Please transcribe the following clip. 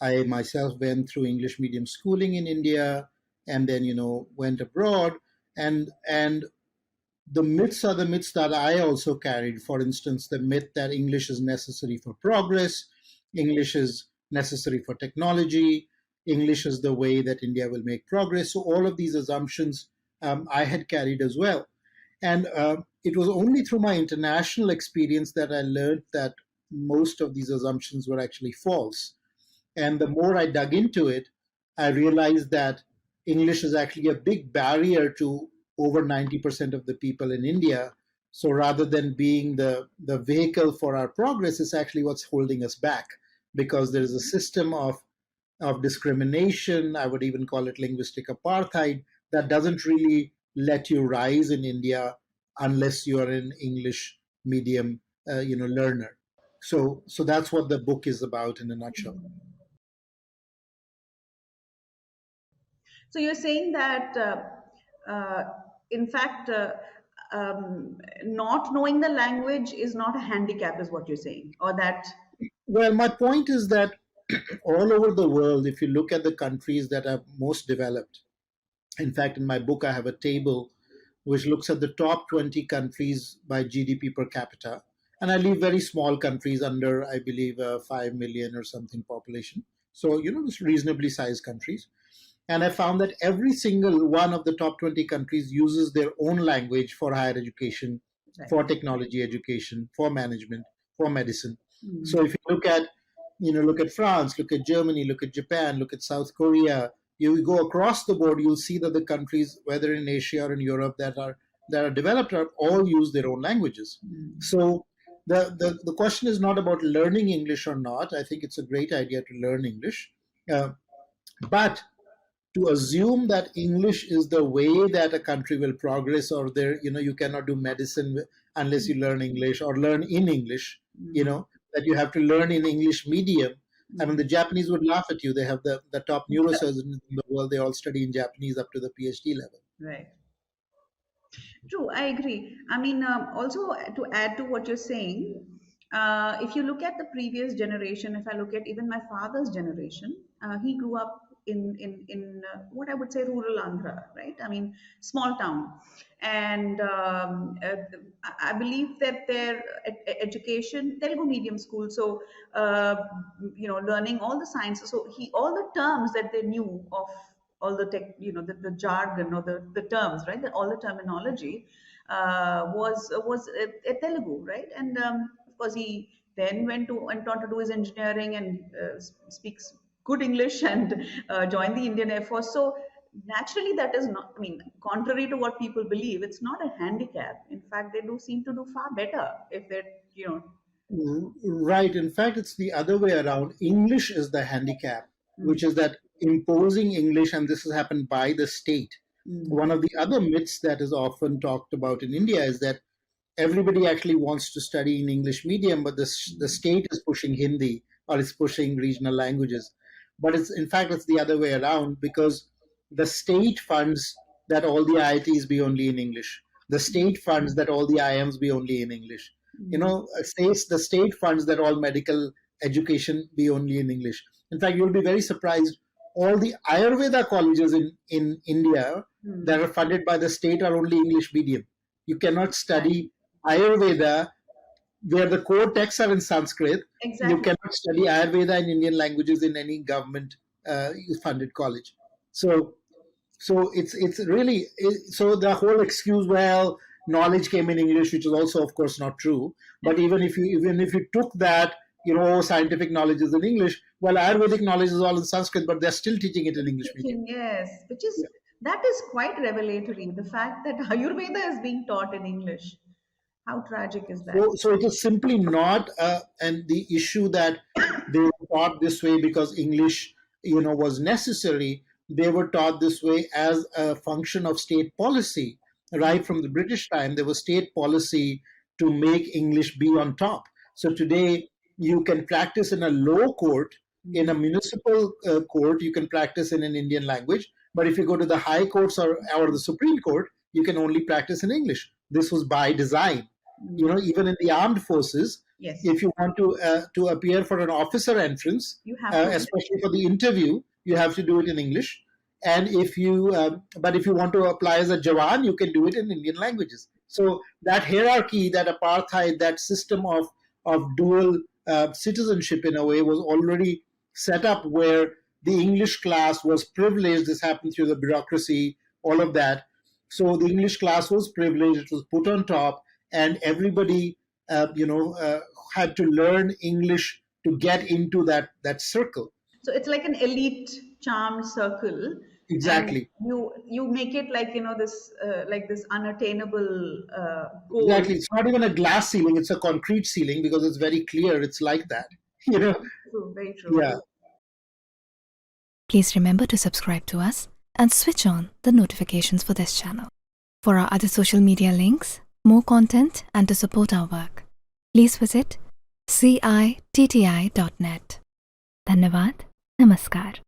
I myself went through English medium schooling in India, and then went abroad, and the myths are the myths that I also carried. For instance, the myth that English is necessary for progress, English is necessary for technology, English is the way that India will make progress. So all of these assumptions I had carried as well. And it was only through my international experience that I learned that most of these assumptions were actually false. And the more I dug into it, I realized that English is actually a big barrier to over 90% of the people in India. So rather than being the vehicle for our progress, it's actually what's holding us back, because there is a system of discrimination, I would even call it linguistic apartheid, that doesn't really let you rise in India unless you are an English medium learner. So that's what the book is about in a nutshell. So you're saying that, in fact, not knowing the language is not a handicap, is what you're saying, or that? Well, my point is that all over the world, if you look at the countries that are most developed, in fact, in my book, I have a table which looks at the top 20 countries by GDP per capita. And I leave very small countries under, I believe, 5 million or something population. So, it's reasonably sized countries. And I found that every single one of the top 20 countries uses their own language for higher education, right, for technology education, for management, for medicine. Mm-hmm. So if you look at France, look at Germany, look at Japan, look at South Korea, you go across the board, you'll see that the countries, whether in Asia or in Europe, that are developed, all use their own languages. Mm-hmm. So the question is not about learning English or not. I think it's a great idea to learn English, but to assume that English is the way that a country will progress, or you cannot do medicine unless you learn English, or learn in English, that you have to learn in English medium. I mean, the Japanese would laugh at you. They have the top neurosurgeons in the world. They all study in Japanese up to the PhD level. Right. True, I agree. I mean, also to add to what you're saying, if you look at the previous generation, if I look at even my father's generation, he grew up in what I would say rural Andhra, right? I mean, small town. And I believe that their education, Telugu medium school, so, learning all the sciences, so all the terms that they knew of, all the tech, the jargon or the terms, right? All the terminology was Telugu, right? And of course, he then went on to do his engineering and speaks good English and joined the Indian Air Force. So naturally, that is not, I mean, contrary to what people believe, it's not a handicap. In fact, they do seem to do far better if they're, Right. In fact, it's the other way around. English is the handicap, which is that imposing English, and this has happened by the state. One of the other myths that is often talked about in India is that everybody actually wants to study in English medium, but the state is pushing Hindi or is pushing regional languages. But in fact, it's the other way around, because the state funds that all the IITs be only in English. The state funds that all the IIMs be only in English. The state funds that all medical education be only in English. In fact, you'll be very surprised. All the Ayurveda colleges in India that are funded by the state are only English medium. You cannot study Ayurveda where the core texts are in Sanskrit. Exactly. You cannot study Ayurveda in Indian languages in any government funded college. So it's really, so the whole excuse, well, knowledge came in English, which is also, of course, not true. But even if you took that, scientific knowledge is in English, well, Ayurvedic knowledge is all in Sanskrit, but they're still teaching it in English medium. Yes, that is quite revelatory. The fact that Ayurveda is being taught in English. How tragic is that? So it is simply not, and the issue that they were taught this way because English, was necessary. They were taught this way as a function of state policy. Right from the British time, there was state policy to make English be on top. So today, you can practice in a low court, in a municipal court, you can practice in an Indian language. But if you go to the high courts or the Supreme Court, you can only practice in English. This was by design. Even in the armed forces, Yes, If you want to appear for an officer entrance, you have to. especially for the interview, you have to do it in English. And if you, but if you want to apply as a Jawan, you can do it in Indian languages. So that hierarchy, that apartheid, that system of dual citizenship in a way was already set up where the English class was privileged. This happened through the bureaucracy, all of that. So the English class was privileged. It was put on top, and everybody, had to learn English to get into that circle. So it's like an elite charmed circle, and Exactly. you make it like this like this unattainable goal. Exactly. It's not even a glass ceiling, it's a concrete ceiling because it's very clear. It's like that. You know? True, very true. Yeah. Please remember to subscribe to us and switch on the notifications for this channel. For our other social media links, more content, and to support our work, please visit citti.net. Dhanyavad. Namaskar.